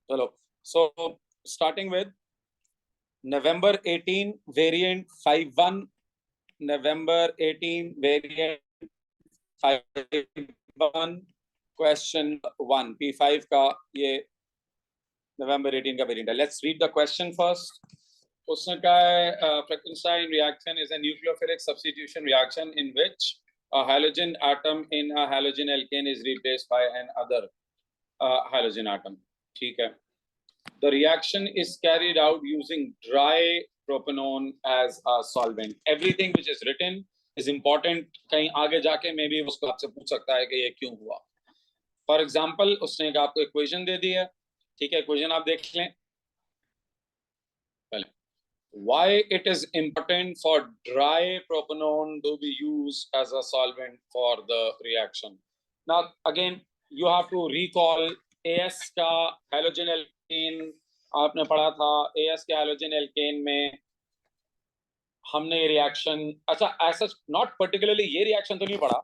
चलो, so starting with November 18 variant 51, November 18 variant 51 question 1 P5 का ये November 18 का वेरिएंट है. Let's read the question first. उसने कहा है Frankenstein reaction is a nucleophilic substitution reaction in which a halogen atom in a halogen alkane is replaced by another halogen atom. ठीक है. The reaction is carried out using dry propanone as a solvent. Everything which is written is important. कहीं आगे जाके मैं भी उसको आपसे पूछ सकता है कि ये क्यों हुआ. For example, उसने एक आपको equation दे दी है. ठीक है, equation आप देख लें. पहले why it is important for dry propanone to be used as a solvent for the reaction. Now again you have to recall AS का halogen alkane आपने पढ़ा था. AS के halogen alkane में हमने ये रिएक्शन, अच्छा ऐसा नॉट पर्टिकुलरली ये रिएक्शन तो नहीं पढ़ा,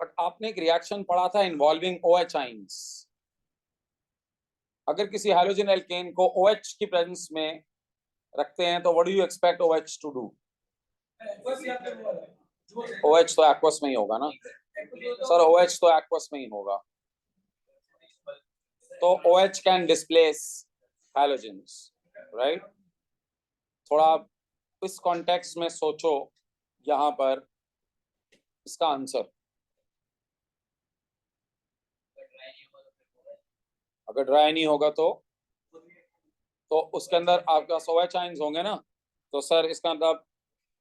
बट आपने एक रिएक्शन पढ़ा था इन्वॉल्विंग OH आइंस. अगर किसी हैलोजन एल्केन को OH की प्रेजेंस में रखते हैं तो what do you expect OH to do? OH तो एक्वस में ही होगा ना सर. OH तो एक्वस में ही होगा. तो OH can displace halogens, right. थोड़ा इस कॉन्टेक्स्ट में सोचो यहां पर इसका आंसर. अगर ड्राई नहीं होगा तो उसके अंदर आपके पास OH आइंस होंगे ना. तो सर इसका मतलब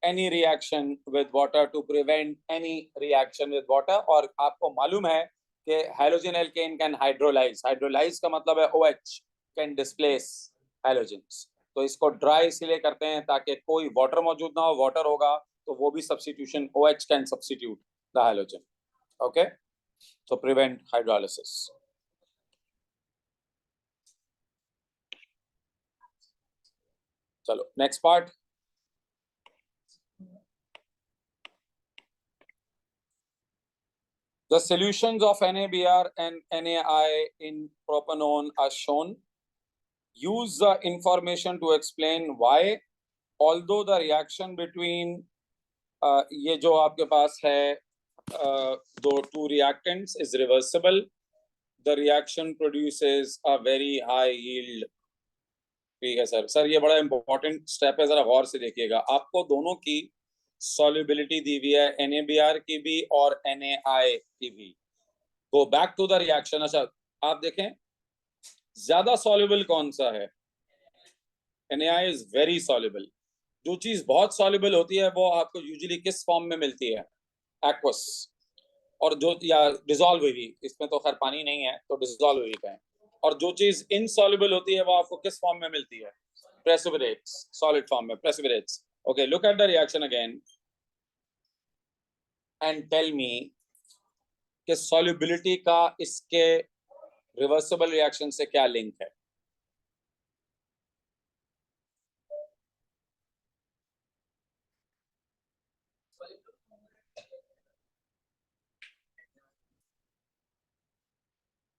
any reaction with water to prevent any reaction with water. और आपको मालूम है कि halogen alkane can hydrolyse. Hydrolyse का मतलब है OH कैन डिस्प्लेस हैलोजेंस. तो इसको ड्राई इसलिए करते हैं ताकि कोई वाटर मौजूद ना हो. वाटर होगा तो वो भी substitution, OH can substitute the halogen. Okay, तो प्रिवेंट हाइड्रोलाइसिस. चलो next part. The solutions of NaBr and NaI in propanone are shown. Use the information to explain why, although the reaction between ये जो आपके पास है दो two reactants is reversible, the reaction produces a very high yield. ठीक है sir. Sir ये बड़ा important step है, जरा गौर से देखिएगा. आपको दोनों की सॉल्युबिलिटी दी हुई है, NaBr की भी और NaI की भी. Go back to the reaction. अच्छा आप देखें ज्यादा सॉल्युबल कौन सा है? NaI is very soluble. जो चीज बहुत सॉल्युबल होती है वो आपको यूजुअली किस फॉर्म में मिलती है? एक्वस. और जो या डिसॉल्व हुई, इसमें तो खैर पानी नहीं है तो डिसॉल्व हुई का है. और जो चीज इनसॉल्युबल होती है वो आपको किस फॉर्म में मिलती है? प्रेसिपिटेट्स, सॉलिड फॉर्म में precipitates. Okay, look at the reaction again and tell me कि सॉल्युबिलिटी का इसके रिवर्सिबल रिएक्शन से क्या लिंक है?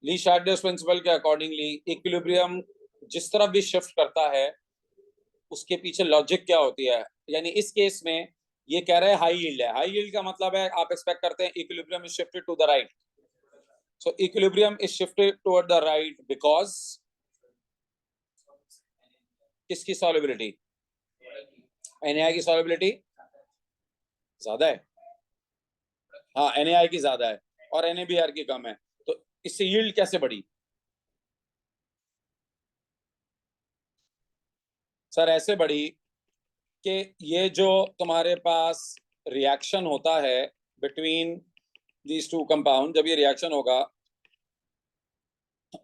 ली शार्डेस प्रिंसिपल के अकॉर्डिंगली इक्विलिब्रियम जिस तरफ भी शिफ्ट करता है उसके पीछे लॉजिक क्या होती है? यानी इस केस में ये कह रहा है हाई यील्ड है. हाई यील्ड का मतलब है आप एक्सपेक्ट करते हैं equilibrium is shifted to the right. So equilibrium is shifted toward the right because किसकी सॉल्युबिलिटी? NaI की सॉल्युबिलिटी ज्यादा है. हाँ, NaI की ज्यादा है और NaBr की कम है. तो इससे यील्ड कैसे बढ़ी? सर ऐसे बढ़ी कि ये जो तुम्हारे पास रिएक्शन होता है बिटवीन दीज टू कंपाउंड, जब ये रिएक्शन होगा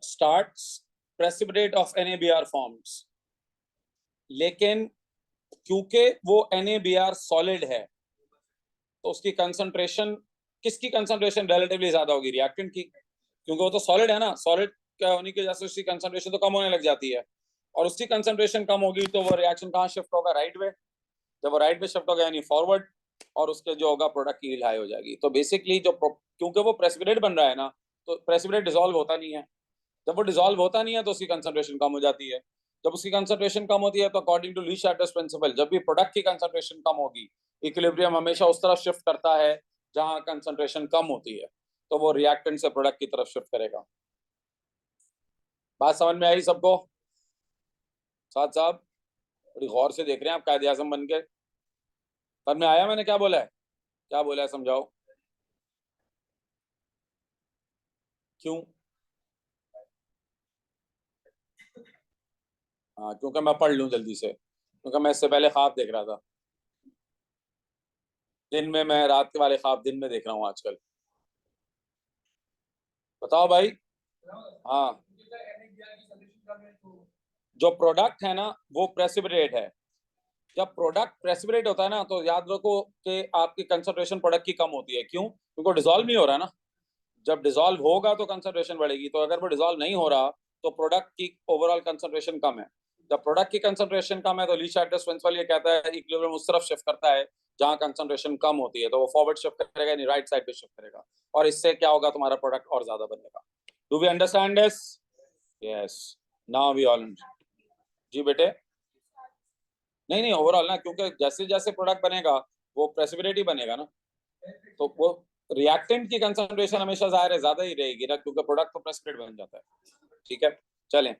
starts precipitate of NaBr forms. लेकिन क्योंकि वो NaBr सॉलिड है तो उसकी कंसंट्रेशन, किसकी कंसंट्रेशन रिलेटिवली ज्यादा होगी? रिएक्टेंट की, क्योंकि वो तो सॉलिड है ना. सॉलिड क्या होने की वजह से उसकी कंसंट्रेशन तो कम होने लग जाती है. और उसकी कंसंट्रेशन कम होगी तो वो रिएक्शन कहाँ शिफ्ट होगा? Right way. जब वो राइट वे शिफ्ट होगा यानी फॉरवर्ड, और उसके जो होगा प्रोडक्ट की यील्ड हाई हो जाएगी. तो बेसिकली जो क्योंकि वो प्रेसिपिटेट बन रहा है ना, तो प्रेसिपिटेट डिसॉल्व होता नहीं है. जब वो डिसॉल्व होता नहीं है तो उसकी कंसंट्रेशन कम हो जाती है। जब उसकी कंसंट्रेशन कम होती है तो according to Le Chatelier's principle, जब भी प्रोडक्ट की कंसंट्रेशन कम होगी, इक्विलिब्रियम हमेशा उस तरफ शिफ्ट करता है जहां कंसंट्रेशन कम होती है, तो वो रिएक्टेंट से प्रोडक्ट की तरफ शिफ्ट करेगा। बात समझ में आई सबको? साथ साहब बड़ी गौर से देख रहे हैं आप कायदे आजम बन के। समझ में आया मैंने क्या बोला है? क्या बोला है समझाओ। क्यों? हाँ, क्योंकि मैं पढ़ लूं जल्दी से, क्योंकि मैं इससे पहले ख्वाब देख रहा था। दिन में मैं रात के वाले ख्वाब दिन में देख रहा हूँ आजकल। बताओ भाई। हाँ, जो प्रोडक्ट है ना वो प्रेसिपिटेट है। जब प्रोडक्ट प्रेसिपिटेट होता है ना तो याद रखो कि आपकी कंसंट्रेशन प्रोडक्ट की कम होती है। क्यों? क्योंकि डिसॉल्व नहीं हो रहा ना। जब डिसॉल्व होगा तो कंसंट्रेशन बढ़ेगी, तो अगर वो डिसॉल्व नहीं हो रहा तो प्रोडक्ट की ओवरऑल कंसंट्रेशन कम है। जब प्रोडक्ट की कंसंट्रेशन कम है तो ली शैटर्स प्रिंसिपल ये कहता है इक्विलिब्रियम उस तरफ शिफ्ट करता है जहां कंसंट्रेशन कम होती है, तो वो फॉरवर्ड शिफ्ट करेगा यानी राइट साइड पे शिफ्ट करेगा, और इससे क्या होगा, तुम्हारा प्रोडक्ट और ज्यादा बनेगा। Do we understand this? Yes, now we all. जी बेटे। नहीं नहीं, ओवरऑल ना, क्योंकि जैसे जैसे प्रोडक्ट बनेगा वो प्रेसिपिटेट ही बनेगा ना, तो वो रिएक्टेंट की कंसंट्रेशन हमेशा जाहिर है ज्यादा ही रहेगी ना, क्योंकि प्रोडक्ट तो प्रेसिपिटेट बन जाता है। ठीक है, चलें।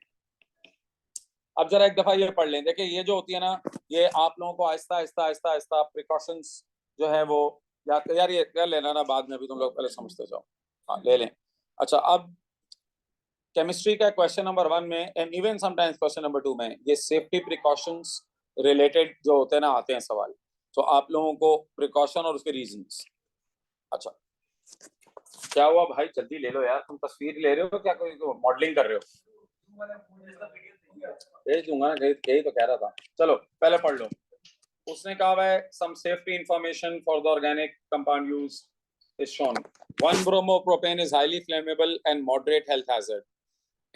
अब जरा एक दफा ये पढ़ लें। देखिए ये जो होती है ना, ये आप लोगों को आहिस्ता आहिस्ता आहिस्ता आहिस्ता प्रिकॉशंस जो है वो यार ये कर लेना ना, बाद में भी तुम लोग पहले समझते जाओ। हाँ ले लें। अच्छा, अब केमिस्ट्री का क्वेश्चन नंबर 1 में and even sometimes question number 2 में ये सेफ्टी प्रिकॉशंस रिलेटेड जो होते हैं ना आते हैं सवाल, तो आप लोगों को प्रिकॉशन और उसके रीजंस। अच्छा, क्या हुआ भाई? जल्दी ले लो यार, तुम तस्वीर ले रहे हो क्या, कोई मॉडलिंग कर रहे हो? भेज दूंगा ना, यही तो कह रहा था। चलो पहले पढ़ लो। उसने कहा हुआ है some safety information for the organic compound use is shown. 1-bromopropane is highly flammable and moderate health hazard.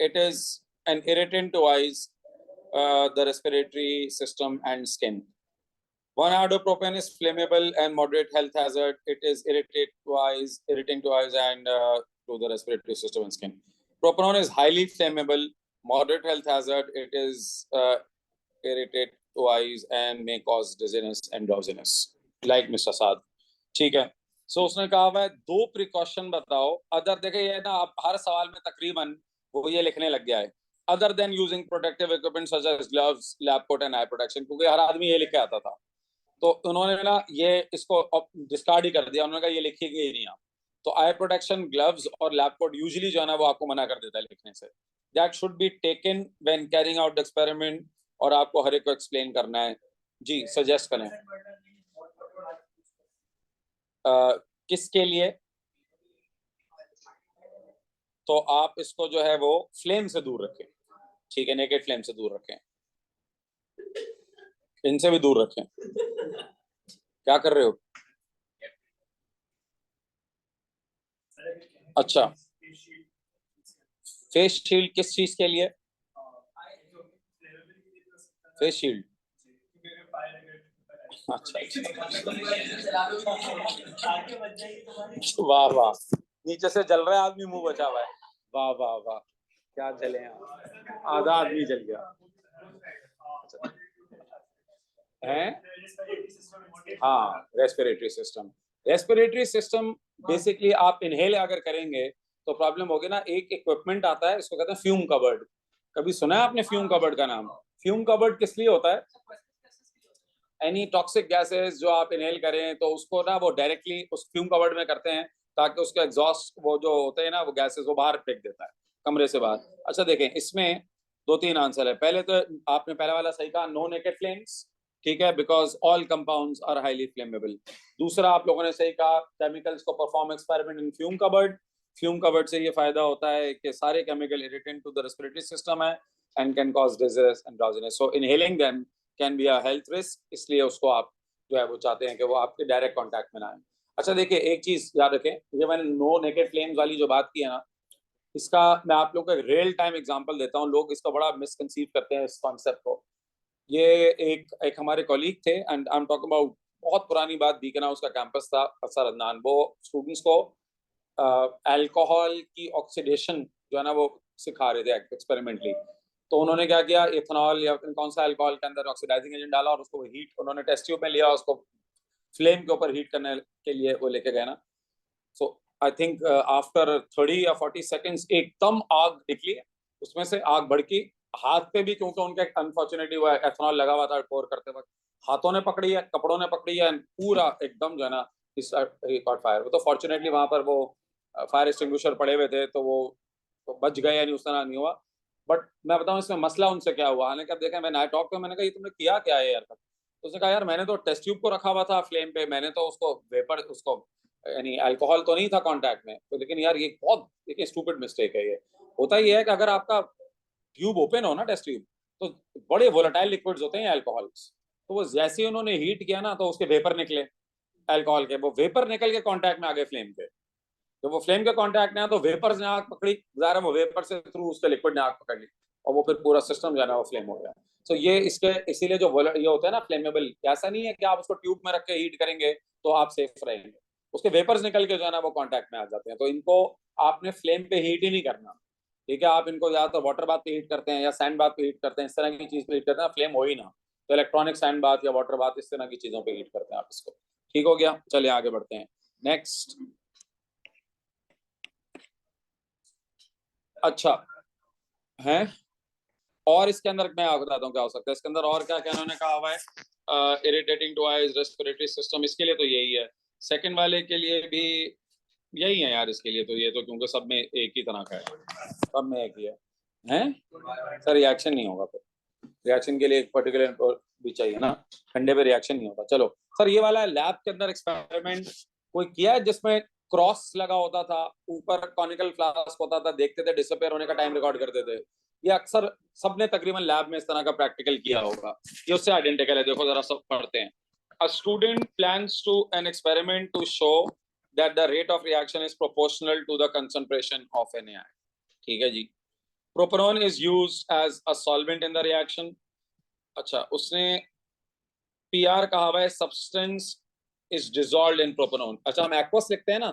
It is an irritant to eyes, the respiratory system, and skin. 1-iodopropane is flammable and moderate health hazard. It is irritating to eyes and to the respiratory system and skin. Propanone is highly flammable, moderate health hazard. It is irritate to eyes and may cause dizziness and drowsiness, like Mr. Saad. ठीक है। सो उसने कहा हुआ है 2 precaution बताओ other. देखे ये ना, आप हर सवाल में तकरीबन वो ये लिखने लग गया है, other than using protective equipment such as gloves, lab coat and eye protection, क्योंकि हर आदमी ये लिख के आता था। तो उन्होंने ना ये इसको डिस्कार्ड ही कर दिया, उन्होंने कहा ये लिखिएगा ही नहीं आप। तो आई प्रोटेक्शन, ग्लव्स और लैब कोट यूजुअली जो है ना वो आपको मना कर देता है लिखने से। That should be taken when carrying out experiment, और आपको हर एक को एक्सप्लेन करना है। जी सजेस्ट करें। किसके लिए? तो आप इसको जो है वो फ्लेम से दूर रखें। ठीक है, नेकेड फ्लेम से दूर रखें, इनसे भी दूर रखें। क्या कर रहे हो? अच्छा, फेस शील्ड किस चीज के लिए? Face shield. अच्छा वाह वाह, नीचे से जल रहा है आदमी, मुंह बचा हुआ है। वाह वाह वाह, क्या जले हैं, आधा आदमी जल गया है। हाँ, respiratory system. Respiratory system basically आप इनहेल अगर करेंगे तो प्रॉब्लम होगी ना। एक इक्विपमेंट आता है, इसको कहते हैं फ्यूम कबर्ड। कभी सुना है आपने फ्यूम कबर्ड का नाम? फ्यूम कबर्ड किस लिए होता है? एनी टॉक्सिक गैसेस जो आप इनहेल करें तो उसको ना वो डायरेक्टली उस फ्यूम कवर्ड में करते हैं, ताकि उसके एग्जॉस्ट वो जो होते हैं ना वो गैसेस वो बाहर फेंक देता है कमरे से बाहर। अच्छा देखें, इसमें 2-3 आंसर है। पहले तो आपने पहला वाला सही कहा, नो नेकेड फ्लेम्स। ठीक है, because all compounds are highly flammable. दूसरा आप लोगों ने सही कहा, केमिकल्स को perform experiment in fume covered. Fume covered से ये फायदा होता है कि सारे chemical irritant to the respiratory system है and can cause disease and drowsiness, so inhaling them can be a health risk, इसलिए उसको आप जो है वो चाहते हैं कि वो आपके डायरेक्ट कांटेक्ट में ना आए। अच्छा देखिए, एक चीज याद रखें, ये मैंने नो नेकेड फ्लेम्स वाली जो बात की है ना, इसका मैं आप लोगों को एक रियल टाइम एग्जांपल देता हूँ। लोग इसका बड़ा मिसकंसीव करते हैं इस कॉन्सेप्ट को। ये एक हमारे कॉलीग थे and I am talking about बहुत पुरानी बात, बीकन हाउस का कैंपस था, असर अदनान। वो स्टूडेंट्स को अल्कोहल की ऑक्सीडेशन जो है ना वो सिखा रहे थे एक्सपेरिमेंटली। तो उन्होंने क्या किया, इथेनॉल या कौन सा अल्कोहल के अंदर ऑक्सीडाइजिंग एजेंट डाला और उसको हीट, उन्होंने टेस्ट ट्यूब में लिया, उसको फ्लेम के ऊपर हीट करने के लिए वो लेके गए ना। सो आई थिंक आफ्टर 30 या 40 सेकेंड्स एकदम आग निकली, उसमें से आग भड़की। हाथ पे भी, क्योंकि उनके अनफॉर्चुनेटली वो एथेनॉल लगा हुआ था पोर करते वक्त, हाथों ने पकड़ी है, कपड़ों ने पकड़ी है, पूरा एकदम जो है ना कॉट फायर। वो तो फॉर्चुनेटली वहां पर वो फायर एक्सटिंग्विशर पड़े हुए थे, तो वो तो बच गए, यानी उस तरह नहीं हुआ। बट मैं बताऊं इसमें मसला उनसे क्या हुआ, आने का देखा मैंने टॉक पे, मैंने कहा ये तुमने किया क्या है यार। तो उसने कहा यार मैंने तो टेस्ट ट्यूब को रखा हुआ था फ्लेम पे, मैंने तो उसको वेपर, उसको यानी अल्कोहल तो नहीं था कांटेक्ट में तो, लेकिन यार ये बहुत एक स्टूपिड मिस्टेक है। ये होता ही है कि अगर आपका ट्यूब ओपन हो ना, टेस्ट ट्यूब, तो बड़े वोलेटाइल लिक्विड्स होते हैं अल्कोहल्स, तो वो जैसे ही उन्होंने हीट किया ना, तो उसके वेपर निकले अल्कोहल के, वो वेपर निकल के कांटेक्ट में आ गए फ्लेम के। तो वो फ्लेम के कांटेक्ट में आया तो वेपर्स ने आग पकड़ी, ज़ाहिर है वो वेपर से थ्रू उसके लिक्विड ने आग पकड़ ली, और वो फिर पूरा सिस्टम जो है ना वो फ्लेम हो गया। तो ये इसके इसीलिए जो ये होता है ना फ्लेमेबल, ऐसा नहीं है कि आप उसको ट्यूब में रख के हीट करेंगे तो आप सेफ रहेंगे, उसके वेपर्स निकल के जो है ना वो कॉन्टैक्ट में आ जाते हैं। तो इनको आपने फ्लेम पे हीट ही नहीं करना, ठीक है। आप इनको ज्यादातर वाटर बाथ पे हीट करते हैं या सैंड बाथ पे हीट करते हैं, इस तरह की चीज पे हीट करते हैं, फ्लेम हो ही ना। तो इलेक्ट्रॉनिक सैंड बाथ या वाटर बाथ, इस तरह की चीजों पे हीट करते हैं आप इसको। ठीक हो गया, चलिए आगे बढ़ते हैं। नेक्स्ट, अच्छा है, और इसके अंदर मैं आपको बताता हूँ क्या हो सकता है इसके अंदर, और क्या क्या उन्होंने कहा हुआ है। Irritating to eyes, respiratory system, इसके लिए तो यही है। सेकंड वाले के लिए भी यही है यार, इसके लिए तो ये तो, क्योंकि सब में एक ही तरह का है, सब में एक ही है। हैं सर, रिएक्शन नहीं होगा फिर, रिएक्शन के लिए एक पर्टिकुलर भी चाहिए ना, ठंडे पे रिएक्शन नहीं होगा। चलो सर, ये वाला लैब के अंदर एक्सपेरिमेंट कोई किया है जिसमें क्रॉस लगा होता था, ऊपर कॉनिकल फ्लास्क होता था, देखते थे डिसअपेयर होने का टाइम रिकॉर्ड करते थे। ये अक्सर सबने तकरीबन लैब में इस तरह का प्रैक्टिकल किया होगा। ये उससे आइडेंटिकल है, देखो जरा सब पढ़ते हैं। A student plans to an experiment to show that the rate of reaction is proportional to the concentration of NaI। ठीक है जी। Propanone is used as a solvent in the reaction. अच्छा, उसने पीआर कहा हुआ है, substance is dissolved in propanone. अच्छा, हम एक्वस लिखते हैं ना,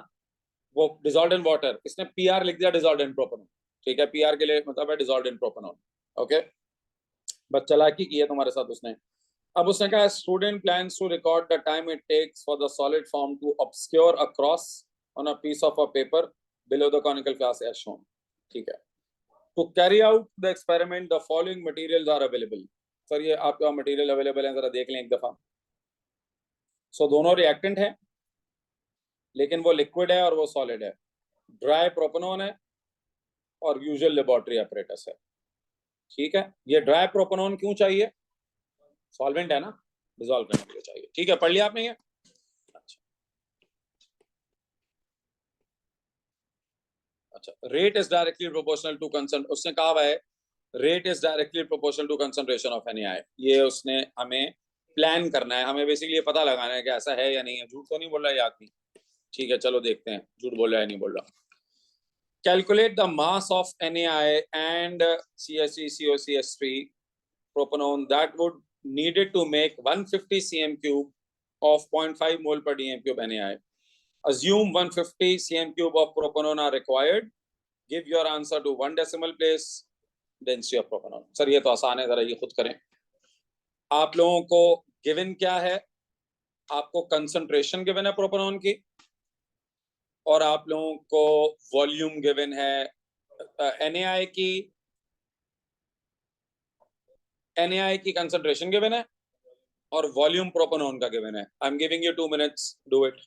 वो डिसॉल्व्ड इन वाटर, इसने पीआर लिख दिया डिसॉल्व्ड इन प्रोपेनॉन। ठीक है, पीआर के लिए मतलब है डिसॉल्व्ड इन प्रोपेनॉन। ओके, बस चालाकी की है तुम्हारे साथ उसने। अब उसने कहा student plans to record the time it takes for the solid form to obscure a cross on a piece of a paper below the conical flask as shown. ठीक है, to carry out the experiment the following materials are available. Sir ये आपके material available है, जरा देख लें एक दफा। सो दोनों रिएक्टेंट है, लेकिन वो लिक्विड है और वो सॉलिड है। ड्राई प्रोपेनॉन है और यूजुअल लेबोरेटरी ऑपरेटस है। ठीक है, ये ड्राई प्रोपेनॉन क्यों चाहिए, सॉल्वेंट है ना, डिसॉल्व करने के लिए चाहिए। ठीक है, पढ़ लिया आपने ये। अच्छा, अच्छा, rate is directly proportional to concent, उसने कहा हुआ है rate is directly proportional to concentration of NaI। ये उसने हमें प्लान करना है, हमें बेसिकली ये पता लगाना है कि ऐसा है या नहीं है। झूठ तो नहीं बोल रहा है आदमी। ठीक है, चलो देखते हैं झूठ बोल रहा है नहीं बोल रहा। Calculate the mass of NaI and CH3COCH3 propanone that would needed to make 150 cm cube of 0.5 mole per dm cube NaI. Assume 150 cm cube of propanone are required. Give your answer to one decimal place density of propanone। Sir ये तो आसान है, जरा ये खुद करें। आप लोगों को गिवन क्या है, आपको कंसंट्रेशन गिवन है प्रोपेनॉन की, और आप लोगों को वॉल्यूम गिवन है NaI की, NaI की कंसंट्रेशन गिवन है और वॉल्यूम प्रोपेनॉन का गिवन है। I am giving you 2 minutes, do it.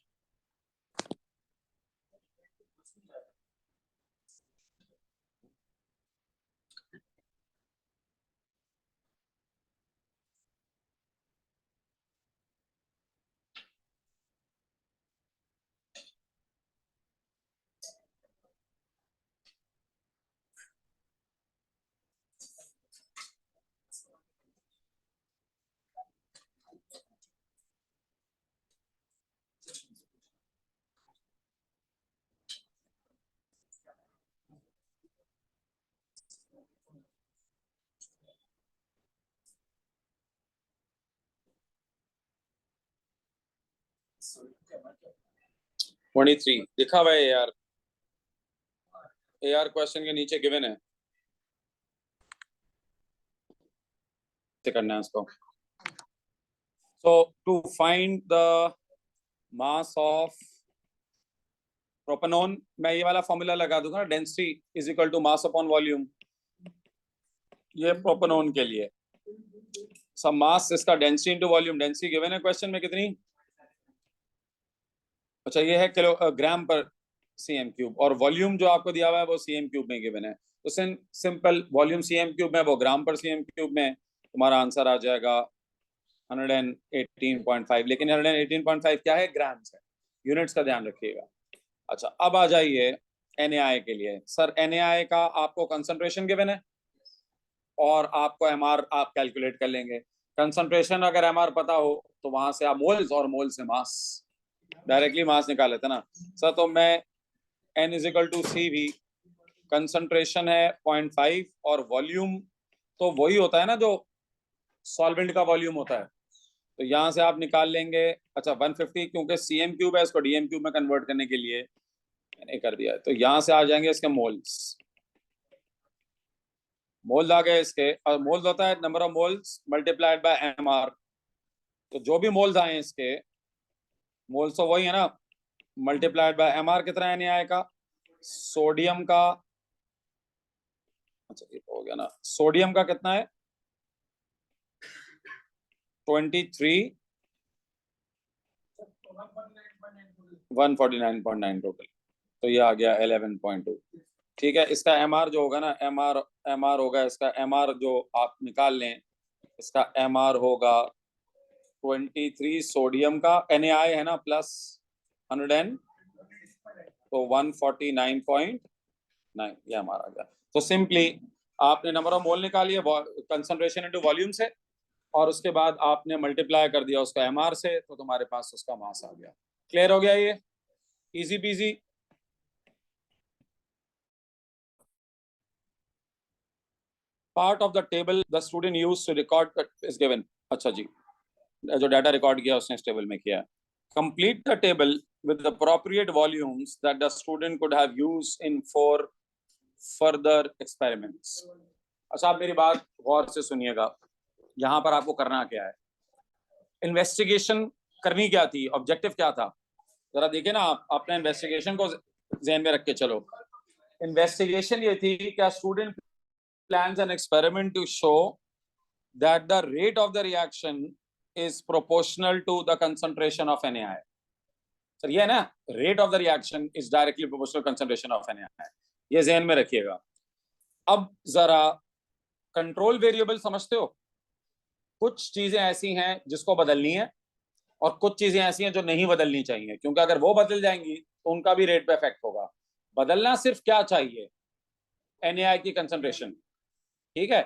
Twenty three लिखा हुआ है यार। AR क्वेश्चन के नीचे गिवन है, करना है इसको। So to find the mass of propanone, मैं ये वाला फॉर्मूला लगा दूंगा, density is equal to mass upon volume. ये प्रोपेनोन के लिए सब मास, इसका density into volume. Density given है क्वेश्चन में कितनी, अच्छा ये है किलोग्राम पर सीएम क्यूब, और वॉल्यूम जो आपको दिया हुआ है वो सीएम क्यूब में गिवन है। तो सिंपल, वॉल्यूम सीएम क्यूब में, वो ग्राम पर सीएम क्यूब में, तुम्हारा आंसर आ जाएगा 118.5। लेकिन 118.5 क्या है, ग्राम्स है, यूनिट्स का ध्यान रखिएगा। अच्छा अब आ जाइए NaI के लिए। सर NaI का आपको कंसंट्रेशन गिवन है और आपको MR आप कैलकुलेट कर लेंगे। कंसंट्रेशन अगर MR पता हो तो वहां से आप मोल्स, और मोल से मास, डायरेक्टली मास निकाल लेते ना सर। तो मैं N इज इक्वल टू सी भी, कंसंट्रेशन है 0.5 और वॉल्यूम तो वही होता है ना जो सॉल्वेंट का वॉल्यूम होता है, तो यहां से आप निकाल लेंगे। अच्छा 150, क्योंकि सीएम क्यूब है, इसको डीएम क्यूब में कन्वर्ट करने के लिए मैंने कर दिया है, तो यहां से आ जाएंगे इसके मोल्स। मोल्स आ गए इसके, और मोल्स होता है number of moles multiplied by MR। तो जो भी मोल्स आए इसके, मोल्स तो वही है ना, मल्टीप्लाइड बाय MR कितना है NaI का, सोडियम का, अच्छा ये हो गया ना, सोडियम का कितना है 23, 149.9 टोटल, तो ये आ गया 11.2। ठीक है, इसका MR जो होगा ना, MR होगा इसका, MR जो आप निकाल लें, इसका MR होगा 23 सोडियम का, NaI है ना प्लस 100 तो 149.9, ये हमारा आ गया। तो सिंपली आपने नंबर ऑफ मोल निकाली है कंसंट्रेशन इनटू वॉल्यूम से, और उसके बाद आपने मल्टीप्लाई कर दिया उसका MR से, तो तुम्हारे पास उसका मास आ गया। क्लियर हो गया ये, easy peasy. Part of the table the student use to record is given. अच्छा जी, जो डाटा रिकॉर्ड किया उसने इस टेबल में किया। Complete the table with the appropriate volumes that the student could have used in for further experiments। अच्छा आप मेरी बात गौर से सुनिएगा, यहाँ पर आपको करना क्या है, इन्वेस्टिगेशन करनी क्या थी, ऑब्जेक्टिव क्या था, जरा देखिए ना आप अपने इन्वेस्टिगेशन को ध्यान में रख के चलो। इन्वेस्टिगेशन ये थी कि student plans an experiment to show that the rate of the reaction is proportional to the concentration of NaI। Sir ये है ना, rate of the reaction is directly proportional concentration of NaI, ये ध्यान में रखिएगा। अब जरा कंट्रोल वेरिएबल समझते हो, कुछ चीजें ऐसी हैं जिसको बदलनी है और कुछ चीजें ऐसी हैं जो नहीं बदलनी चाहिए, क्योंकि अगर वो बदल जाएंगी तो उनका भी रेट पे इफेक्ट होगा। बदलना सिर्फ क्या चाहिए, NaI की कंसंट्रेशन, ठीक है।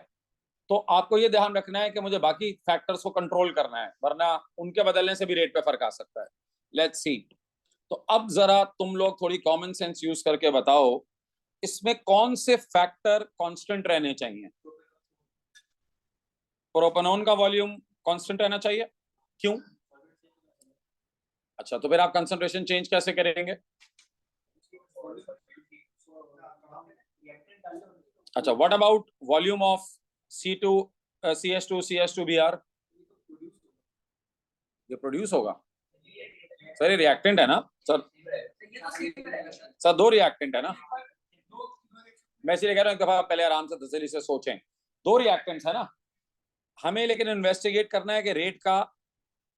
तो आपको ये ध्यान रखना है कि मुझे बाकी फैक्टर्स को कंट्रोल करना है, वरना उनके बदलने से भी रेट पे फर्क आ सकता है। Let's see. तो अब जरा तुम लोग थोड़ी कॉमन सेंस यूज करके बताओ, इसमें कौन से फैक्टर कांस्टेंट रहने चाहिए। प्रोपेनॉन का वॉल्यूम कांस्टेंट रहना चाहिए, क्यों? अच्छा तो फिर आप कंसंट्रेशन चेंज कैसे करेंगे? अच्छा what about volume of C2 CH2 ये प्रोड्यूस होगा सर, ये रिएक्टेंट है ना सर? सर दो रिएक्टेंट है ना, मैं इसलिए कह रहा हूं एक दफा पहले आराम से तसल्ली से सोचें, दो रिएक्टेंट्स है ना हमें, लेकिन इन्वेस्टिगेट करना है कि रेट का,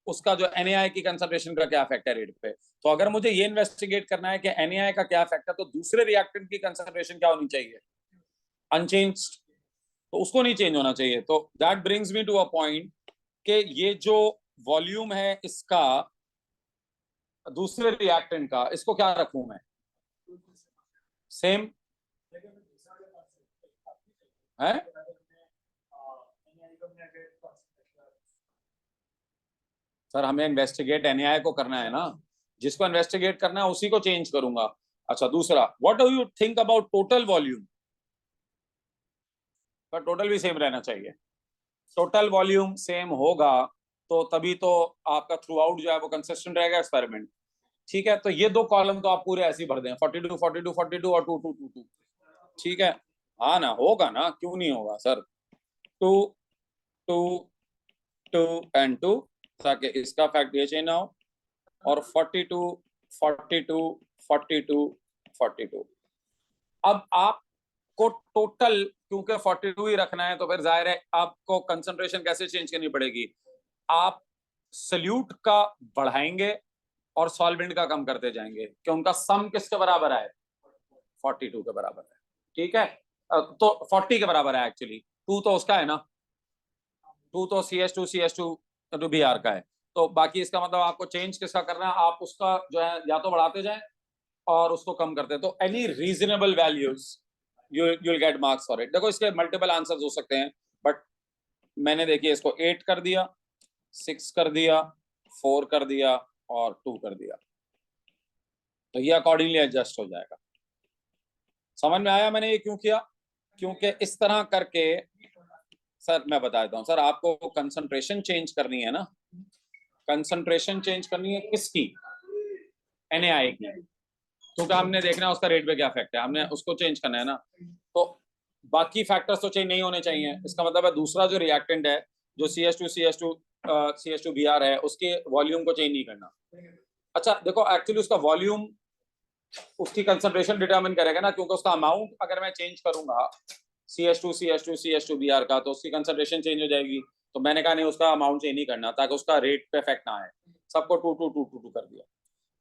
उसका जो NaI की कंसंट्रेशन का क्या इफेक्ट है रेट पे। तो अगर मुझे ये इन्वेस्टिगेट करना है कि NaI का क्या इफेक्ट है, तो दूसरे रिएक्टेंट की कंसंट्रेशन क्या होनी चाहिए, अनचेंज्ड, तो उसको नहीं चेंज होना चाहिए। तो that brings me to a point कि ये जो वॉल्यूम है इसका दूसरे रिएक्टेंट का, इसको क्या रखूं मैं, सेम है? सर हमें इन्वेस्टिगेट NaI को करना है ना, जिसको इन्वेस्टिगेट करना है उसी को चेंज करूंगा। अच्छा दूसरा, what do you think about total volume? पर टोटल भी सेम रहना चाहिए, टोटल वॉल्यूम सेम होगा तो तभी तो आपका थ्रू आउट जो है वो कंसिस्टेंट रहेगा एक्सपेरिमेंट। ठीक है, तो ये दो कॉलम तो आप पूरे ऐसे ही भर दें, 42 42 42 और 2 2 2 2। ठीक है, हाँ ना, होगा ना, क्यों नहीं होगा सर। 2 2 2 एंड 2, ताकि इसका फैक्ट ये चेंज ना हो। और 42 42 42 42। अब आपको टोटल क्योंकि 42 ही रखना है, तो फिर जाहिर है आपको कंसंट्रेशन कैसे चेंज करनी पड़ेगी। आप सल्यूट का बढ़ाएंगे और सॉल्वेंट का कम करते जाएंगे कि उनका सम किसके बराबर आए, 42 के बराबर है। ठीक है, तो 40 के बराबर है एक्चुअली, 2 तो उसका है ना, 2 तो CH2 Br का है। तो बाकी इसका मतलब आपको चेंज किसका करना है, आप उसका जो है या तो बढ़ाते जाएं और उसको कम करते हैं। तो any reasonable values you will get marks for it. देखो इसके मल्टीपल आंसर्स हो सकते हैं, बट मैंने देखिए इसको 8 कर दिया, 6 कर दिया, 4 कर दिया और 2 कर दिया, तो ये अकॉर्डिंगली एडजस्ट हो जाएगा। समझ में आया मैंने ये क्यों किया? क्योंकि इस तरह करके सर मैं बता देता हूँ सर, आपको कंसंट्रेशन चेंज करनी है ना, कंसंट्रेशन चेंज करनी है किसकी, NaI की, क्योंकि हमने देखना है उसका रेट पे क्या इफेक्ट है, हमने उसको चेंज करना है ना। तो बाकी फैक्टर्स तो चेंज नहीं होने चाहिए। इसका मतलब है दूसरा जो रिएक्टेंट है, जो CH2Br है, उसके वॉल्यूम को चेंज नहीं करना। अच्छा देखो, एक्चुअली उसका वॉल्यूम उसकी कंसंट्रेशन डिटरमिन करेगा ना, क्योंकि उसका अमाउंट अगर मैं चेंज करूंगा CH2Br का, तो उसकी कंसंट्रेशन चेंज हो जाएगी। तो मैंने कहा नहीं, उसका अमाउंट चेंज नहीं करना, ताकि उसका रेट पे इफेक्ट ना आए। सबको 2 2 2 2 2 कर दिया।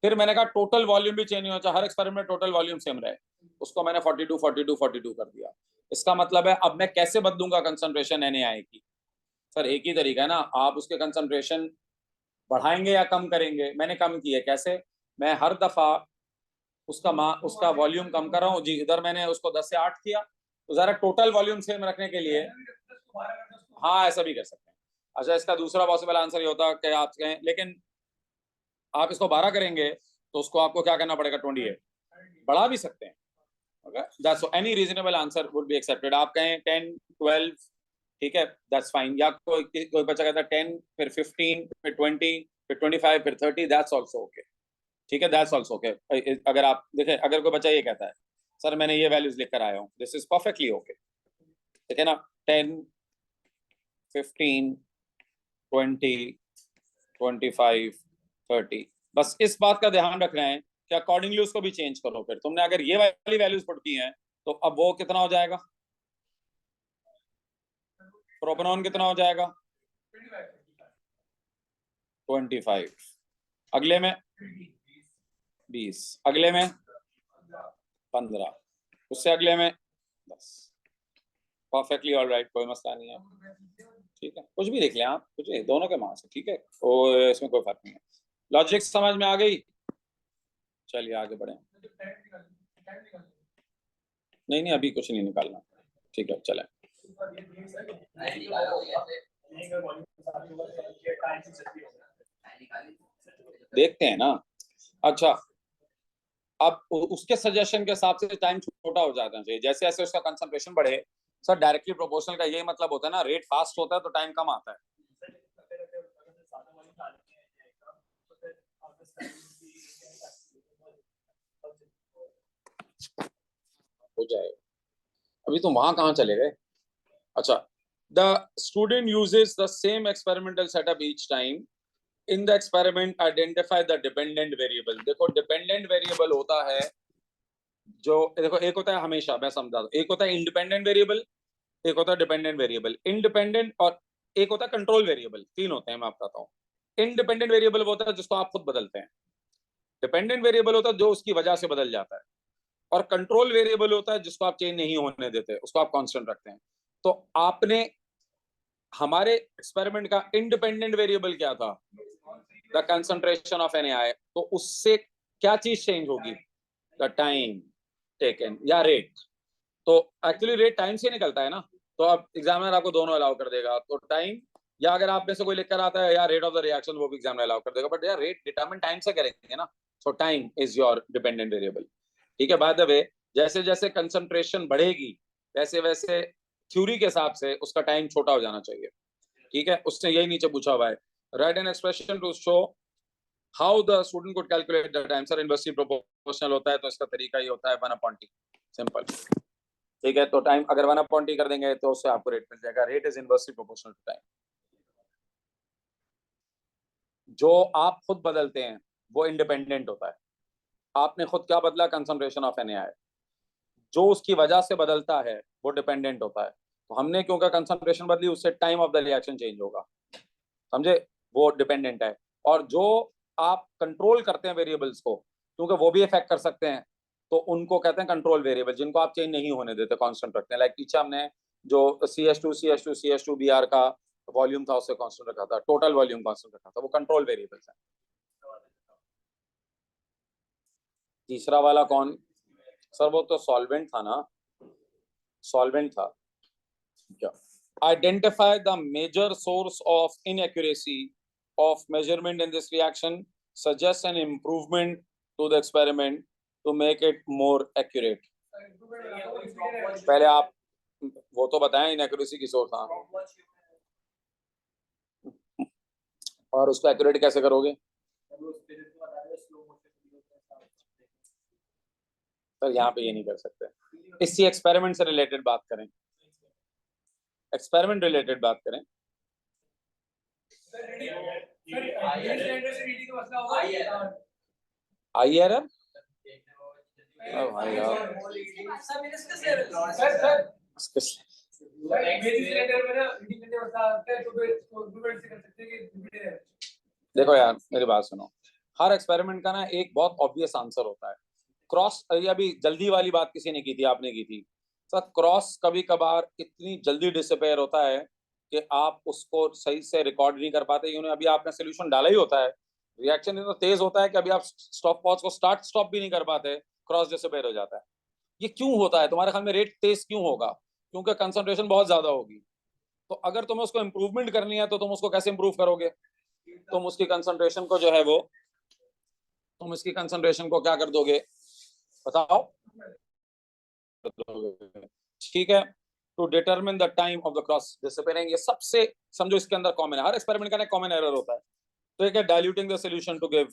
फिर मैंने कहा टोटल वॉल्यूम भी चेंज नहीं होना चाहिए, हर एक्सपेरिमेंट में टोटल वॉल्यूम सेम रहे, उसको मैंने 42 42 42 कर दिया। इसका मतलब है अब मैं कैसे बदलूंगा कंसंट्रेशन NaI की? सर एक ही तरीका है ना, आप उसके कंसंट्रेशन बढ़ाएंगे या कम करेंगे। मैंने कम किया, कैसे? मैं हर दफा उसका वॉल्यूम कम कर रहा हूँ जी। इधर मैंने उसको 10 से 8 किया, तो जरा टोटल वॉल्यूम सेम रखने के लिए, हाँ ऐसा भी कर सकते हैं। अच्छा, इसका दूसरा पॉसिबल आंसर ये होता है कि आप कहें लेकिन आप इसको 12 करेंगे तो उसको आपको क्या करना पड़ेगा, 28 बढ़ा भी सकते हैं। Okay, that's any reasonable answer would be accepted. आप कहें 10 12, ठीक है, दैट्स फाइन। या कोई बच्चा कहता है 10 फिर 15 फिर 20 फिर 25 फिर 30, दैट्स आल्सो ओके। ठीक है, दैट्स आल्सो ओके। अगर आप देखें, अगर कोई बच्चा ये कहता है सर मैंने ये वैल्यूज लिख कर आया हूँ, दिस इज परफेक्टली ओके। ठीक है ना, 10 15 20 25 30, बस इस बात का ध्यान रखना है कि अकॉर्डिंगली उसको भी चेंज करो। फिर तुमने अगर ये वाली वैल्यूज पुट की हैं, तो अब वो कितना हो जाएगा, प्रोपेनॉन कितना हो जाएगा, 25, अगले में 20, अगले में 15, उससे अगले में 10। परफेक्टली ऑल राइट, कोई मसला नहीं है। ठीक है, कुछ भी देख लें आप, कुछ नहीं, दोनों के मार्क्स है। ठीक है, और इसमें कोई फर्क नहीं है। लॉजिक समझ में आ गई? चलिए आगे बढ़े। नहीं नहीं, अभी कुछ नहीं निकालना। ठीक है, चलें। देखते हैं ना। अच्छा, अब उसके सजेशन के हिसाब से टाइम छोटा हो जाना चाहिए, जैसे जैसे उसका कंसंट्रेशन बढ़े। सर डायरेक्टली प्रोपोर्शनल का यही मतलब होता है ना, रेट फास्ट होता है तो टाइम कम आता है। हो जाएगा, अभी तो वहां कहाँ चले गए। अच्छा, the student uses the same experimental setup each time. In the experiment identify the dependent variable. देखो डिपेंडेंट वेरिएबल होता है जो, देखो एक होता है, हमेशा मैं समझा दूं, एक होता है इंडिपेंडेंट वेरिएबल, एक होता है डिपेंडेंट वेरिएबल। इंडिपेंडेंट और एक होता है कंट्रोल वेरिएबल, तीन होते हैं, मैं आपको बताता हूँ। इंडिपेंडेंट वेरिएबल वो होता है जिसको आप खुद बदलते हैं, डिपेंडेंट वेरिएबल होता है जो उसकी वजह से बदल जाता है, और कंट्रोल वेरिएबल होता है जिसको आप चेंज नहीं होने देते, उसको आप कांस्टेंट रखते हैं। तो आपने हमारे एक्सपेरिमेंट का इंडिपेंडेंट वेरिएबल क्या था, द कंसंट्रेशन ऑफ NaI। तो उससे क्या चीज चेंज होगी, द टाइम टेकन या रेट। तो एक्चुअली रेट टाइम से निकलता है ना, तो अब एग्जामिनर आपको दोनों अलाउ कर देगा, तो टाइम, या अगर आप में से कोई लिख कर आता है या रेट ऑफ द रिएक्शन, वो भी एग्जामिनर अलाउ कर देगा, बट यार रेट डिटरमिन टाइम से करेंगे ना, सो time is your dependent variable. ठीक है, बाय द वे जैसे जैसे कंसंट्रेशन बढ़ेगी वैसे वैसे थ्योरी के हिसाब से उसका टाइम छोटा हो जाना चाहिए। ठीक है, उसने यही नीचे पूछा हुआ है, write an expression to show how the student could calculate the time. Sir inversely proportional होता है तो इसका तरीका ही होता है 1/t, सिंपल। ठीक है, तो टाइम अगर 1/T कर देंगे तो उससे आपको रेट मिल जाएगा। Rate is inversely proportional to time. जो आप खुद बदलते हैं वो इंडिपेंडेंट होता है। आपने खुद क्या बदला, कंसंट्रेशन ऑफ NaI। जो उसकी वजह से बदलता है वो डिपेंडेंट होता है। तो हमने क्योंकि कंसंट्रेशन बदली, उससे time of the reaction change होगा, समझे, वो डिपेंडेंट है। और जो आप कंट्रोल करते हैं वेरिएबल्स को, क्योंकि वो भी इफेक्ट कर सकते हैं, तो उनको कहते हैं कंट्रोल वेरिएबल, जिनको आप चेंज नहीं होने देते, कांस्टेंट रखते हैं। लाइक पीछे हमने जो CH2 का वॉल्यूम था उससे कांस्टेंट रखा था, टोटल वॉल्यूम कांस्टेंट रखा था, वो कंट्रोल वेरिएबल्स हैं। तीसरा वाला कौन सर? वो तो सॉल्वेंट था ना, सॉल्वेंट था क्या? Identify the major source of inaccuracy of measurement in this reaction, suggest an improvement to the experiment to make it more accurate. पहले आप वो तो बताएं इनएक्यूरेसी की सोर्स। हाँ, और उसको एक्यूरेट कैसे करोगे सर? यहाँ पे ये नहीं कर सकते। इसी एक्सपेरिमेंट से रिलेटेड बात करें, एक्सपेरिमेंट रिलेटेड बात करें। आई एरर भाई यार, देखो यार मेरी बात सुनो, हर एक्सपेरिमेंट का ना एक बहुत ऑब्वियस आंसर होता है। क्रॉस, अभी जल्दी वाली बात किसी ने की थी, आपने की थी सर। क्रॉस कभी कभार इतनी जल्दी डिसअपेयर होता है कि आप उसको सही से रिकॉर्ड नहीं कर पाते। अभी आपने सोल्यूशन डाला ही होता है, रिएक्शन इतना तेज होता है कि अभी आप स्टॉप वॉच को स्टार्ट स्टॉप भी नहीं कर पाते, क्रॉस डिसअपेयर हो जाता है। ये क्यों होता है तुम्हारे ख्याल में? रेट तेज क्यों होगा? क्योंकि कंसंट्रेशन बहुत ज्यादा होगी। तो अगर तुम्हें उसको इंप्रूवमेंट करनी है तो तुम उसको कैसे इंप्रूव करोगे? तुम उसकी कंसंट्रेशन को जो है वो, तुम इसकी कंसंट्रेशन को क्या कर दोगे बताओ? ठीक है, to determine the time of the cross disappearing. ये सबसे समझो इसके अंदर कॉमन है, हर एक्सपेरिमेंट का एक कॉमन एरर होता है। तो एक है diluting the solution to give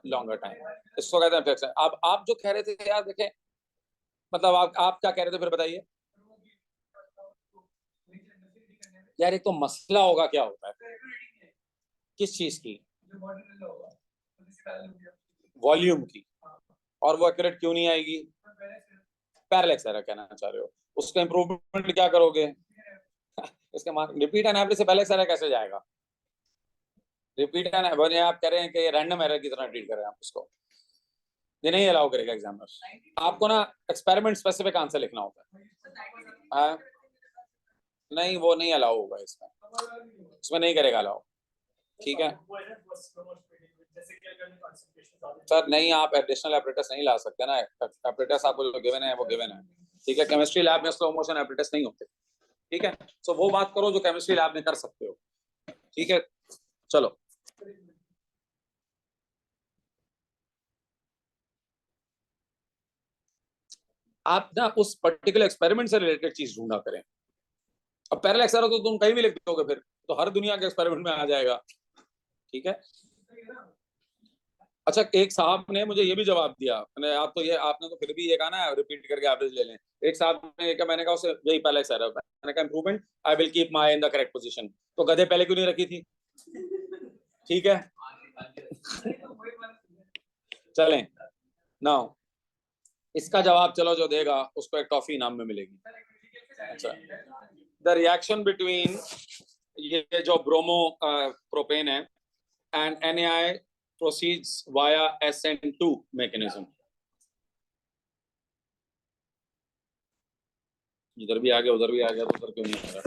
longer time, इसको कहते हैं फ्रैक्शन। अब आप जो कह रहे थे यार, देखें मतलब आप क्या कह रहे थे फिर बताइए यार। एक तो मसला होगा, क्या होता है, किस चीज की? वॉल्यूम की। और वो एक्यूरेट क्यों नहीं आएगी? पैरेलल एरर कहना चाह रहे हो। उसका इंप्रूवमेंट क्या करोगे? इसके रिपीट एंड एवरेज से पैरेलल एरर कैसे जाएगा? रिपीट एंड एवरेज आप कह रहे हैं कि रैंडम एरर की तरह ट्रीट करें आप उसको, ये नहीं अलाउ करेगा एग्जामिनर। आपको ना एक्सपेरिमेंट स्पेसिफिक आंसर लिखना होता है। नहीं, वो नहीं अलाउ होगा इसमें, इसमें नहीं करेगा अलाउ। ठीक है सर, नहीं आप एडिशनल एपरेटस नहीं ला सकते ना। एपरेटस आपको जो गिवन है वो गिवन है। ठीक है, केमिस्ट्री लैब में स्लो मोशन एपरेटस नहीं होते। ठीक है, सो वो बात करो जो केमिस्ट्री लैब में कर सकते हो। ठीक है, चलो आप ना उस पर्टिकुलर एक्सपेरिमेंट से रिलेटेड चीज ढूंढा करें। अब पैरेलल एरर तो तुम कहीं भी लिख दोगे, फिर तो हर दुनिया के एक्सपेरिमेंट में आ जाएगा। ठीक है, अच्छा एक साहब ने मुझे ये भी जवाब दिया, मैंने आप तो ये आपने तो फिर भी ये कहा ना रिपीट करके एवरेज ले लें। एक साहब ने कहा, मैंने कहा उसे यही पहले सर, मैंने कहा improvement I will keep my in the correct position. तो गधे पहले क्यों नहीं रखी थी? ठीक है चलें नाउ, इसका जवाब चलो जो देगा उसको एक टॉफी इनाम में मिलेगी। अच्छा, द रिएक्शन बिटवीन ये जो ब्रोमो प्रोपेन है and NaI proceeds via SN2 mechanism। इधर भी आ गया उधर भी आ गया, तो उधर क्यों नहीं आ रहा?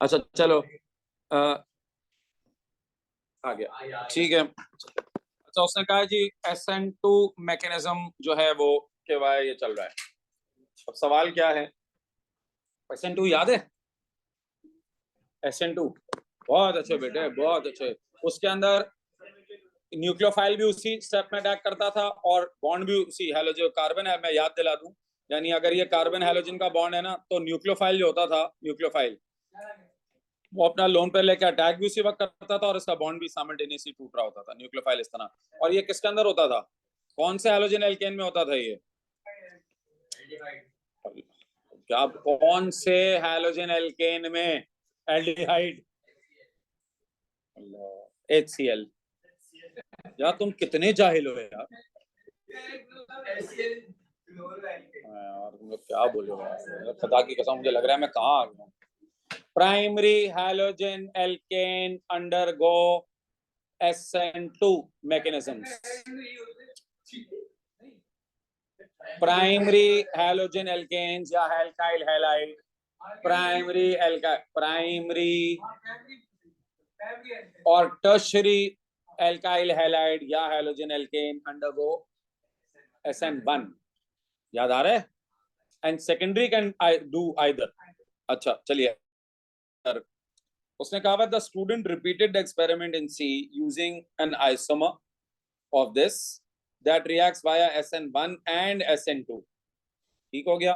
अच्छा चलो आ गया, ठीक है। अच्छा उसने कहा जी SN2 मैकेनिज्म जो है वो के वाई ये चल रहा है। अब सवाल क्या है, SN2 याद है? SN2 बहुत अच्छे बेटे, बहुत अच्छे। उसके अंदर न्यूक्लियोफाइल भी उसी स्टेप में अटैक करता था और बॉन्ड भी उसी, जो कार्बन है मैं याद दिला दूं, यानी अगर ये कार्बन हैलोजन का बॉन्ड है ना, तो न्यूक्लियोफाइल जो होता था, न्यूक्लियोफाइल वो अपना लोन पे लेके अटैक भी उसी वक्त करता था और इसका बॉन्ड भी साइमल्टेनियसली टूट रहा होता था, न्यूक्लियोफाइल इस तरह। और ये किसके अंदर होता था, कौन से हैलोजन एल्केन में होता था ये, क्या कौन से हैलोजन एल्केन में, एल्डिहाइड, HCl। यार तुम कितने जाहिल हो यार, यार तुम लोग क्या बोलो यार, खुदा की कसम मुझे लग रहा है मैं कहाँ आ गया। Primary halogen alkane undergo SN2 mechanisms. Primary halogen alkanes या alkyl halide, primary और tertiary alkyl halide या halogen alkane undergo SN1, याद आ रहा है, and secondary can do either। अच्छा चलिए, उसने कहा the student repeated the experiment in C using an isomer of this that reacts via SN1 and SN2। ठीक हो गया।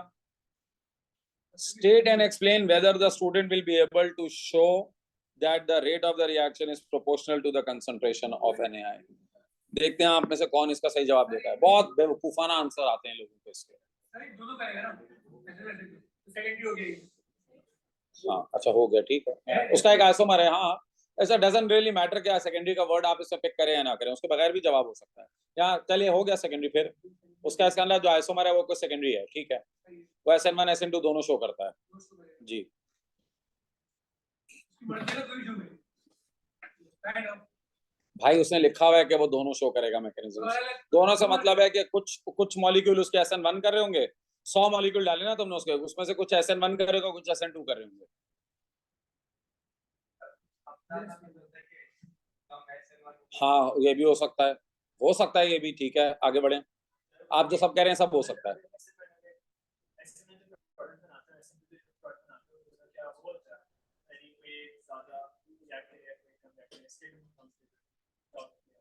State and explain whether the student will be able to show that the rate of the reaction is proportional to the concentration of NaI। देखते हैं आप में से कौन इसका सही जवाब देता है। बहुत बेवकूफाना आंसर आते हैं लोगों को इसके। हाँ अच्छा हो गया, ठीक है, उसका एक आइसोमर है। हाँ ऐसा डजंट रियली मैटर क्या सेकेंडरी का वर्ड आप इससे पिक करें या ना करें, उसके बगैर भी जवाब हो सकता है। या चलिए हो गया सेकेंडरी, फिर उसका इसका अंदर जो आइसोमर है वो कोई सेकेंडरी है, ठीक है, वो SN1 SN2 दोनों शो करता है जी। भाई उसने लिखा हुआ है कि वो दोनों शो करेगा मैकेनिज्म। दोनों से मतलब है कि कुछ मॉलिक्यूल उसके SN1 कर रहे होंगे, 100 मॉलिक्यूल डाले ना तुमने उसके, उसमें से कुछ SN1 करेगा, कुछ SN2 कर रहे होंगे। हाँ ये भी हो सकता है, हो सकता है ये भी, ठीक है आगे बढ़े। आप जो सब कह रहे हैं सब हो सकता है।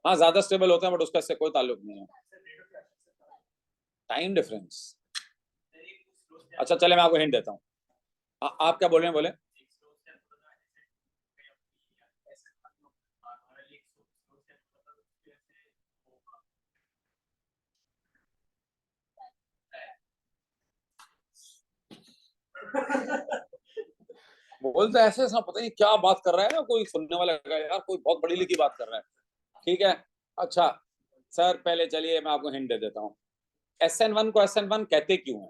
हाँ ज्यादा स्टेबल होते हैं बट उसका इससे कोई ताल्लुक नहीं है। टाइम डिफरेंस, अच्छा चले मैं आपको हिंट देता हूँ। आप क्या बोल रहे हैं, बोले। बोलते ऐसे ऐसा पता नहीं क्या बात कर रहा है ना, कोई सुनने वाला यार कोई बहुत बड़ी लिखी बात कर रहा है, ठीक है। अच्छा सर पहले चलिए मैं आपको हिंट दे देता हूँ, SN1 को SN1 कहते क्यों है,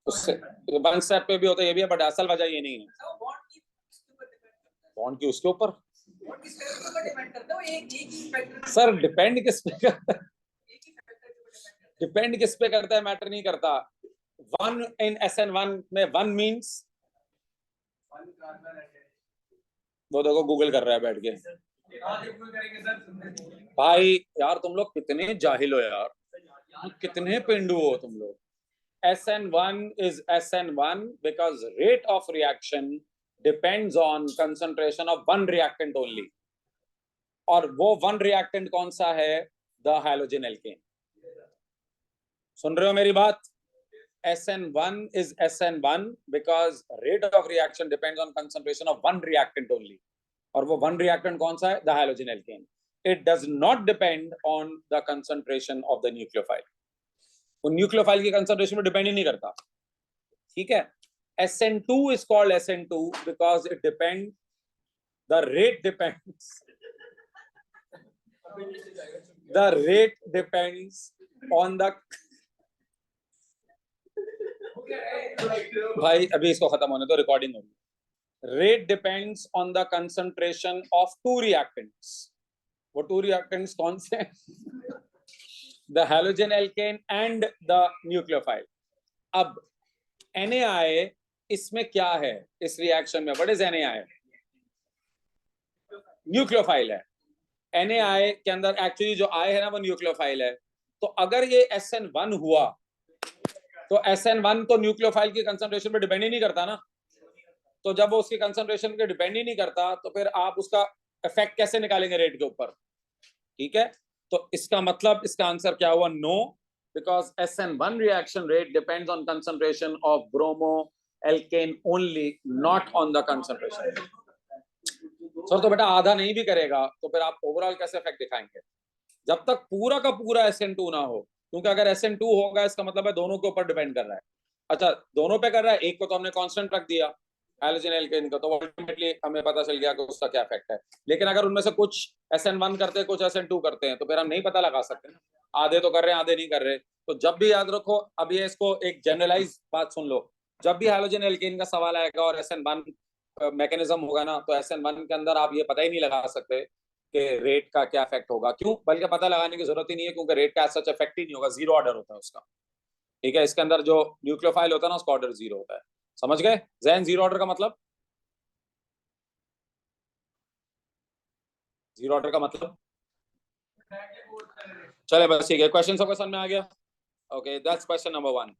उससे वन स्टेप पे भी होता है ये भी है, बट असल वजह ये नहीं है। बॉन्ड की उसके ऊपर सर डिपेंड किस पे करता है, डिपेंड किस पे करता है मैटर नहीं करता। 1 इन SN1 में 1 मींस, वो देखो गूगल कर रहा है बैठ के। भाई यार तुम लोग कितने जाहिल हो यार, कितने पेंडू हो तुम लोग। SN1 is SN1 because rate of reaction depends on concentration of one reactant only, और वो one reactant कौन सा है, the halogen alkane। सुन रहे हो मेरी बात, SN1 is SN1 because rate of reaction depends on concentration of one reactant only, और वो one reactant कौन सा है, the halogen alkane। It does not depend on the concentration of the nucleophile, वो न्यूक्लियोफाइल की कंसंट्रेशन में depend ही नहीं करता, ठीक है। SN2 is called SN2 because it depends, the rate depends, the rate depends on the भाई अभी इसको खत्म होने दो, रिकॉर्डिंग होगी। Rate depends on the concentration of to reactants, वो टू रिएक्टेंट्स कौन से हैं, the halogen alkene and the nucleophile. अब NaI इसमें क्या है, इस रिएक्शन में व्हाट इज NaI, न्यूक्लियोफाइल है। NaI के अंदर एक्चुअली जो I है ना वो न्यूक्लियोफाइल है, तो अगर ये SN1 हुआ तो SN1 तो न्यूक्लियोफाइल की कंसंट्रेशन पे डिपेंड ही नहीं करता ना, तो जब वो उसकी कंसंट्रेशन पे डिपेंड ही नहीं करता तो फिर आप उसका इफेक्ट कैसे निकालेंगे रेट के ऊपर, ठीक है। तो इसका मतलब इसका आंसर क्या हुआ, no, because SN1 reaction rate depends on concentration of bromoalkane only, not on the concentration. Sir तो बेटा आधा नहीं भी करेगा तो फिर आप ओवरऑल कैसे इफेक्ट दिखाएंगे जब तक पूरा का पूरा SN2 ना हो, क्योंकि अगर SN2 होगा इसका मतलब है दोनों के ऊपर डिपेंड कर रहा है। अच्छा दोनों पे कर रहा है, एक को तो हमने कांस्टेंट रख दिया हैलोजन एल्केन का, तो अल्टीमेटली हमें पता चल गया कि उसका क्या इफेक्ट है। लेकिन अगर उनमें से कुछ SN1 करते हैं कुछ SN2 करते हैं तो फिर हम नहीं पता लगा सकते ना, आधे तो कर रहे हैं आधे नहीं कर रहे। तो जब भी याद रखो, अब ये इसको एक जनरलाइज बात सुन लो, जब भी हैलोजन एल्केन का सवाल आएगा और SN1 मैकेनिज्म होगा ना, तो SN1 के अंदर आप ये पता ही नहीं लगा सकते कि रेट का क्या इफेक्ट होगा। क्यों? बल्कि पता लगाने की जरूरत ही नहीं है, क्योंकि रेट का सच इफेक्ट ही नहीं होगा, जीरो ऑर्डर होता है उसका। ठीक है, इसके अंदर जो न्यूक्लियोफाइल होता है ना उसका ऑर्डर जीरो होता है। समझ गए जैन? जीरो ऑर्डर का मतलब, जीरो ऑर्डर का मतलब चले बस ठीक है, क्वेश्चन सबका समझ में आ गया? Okay that's question number 1।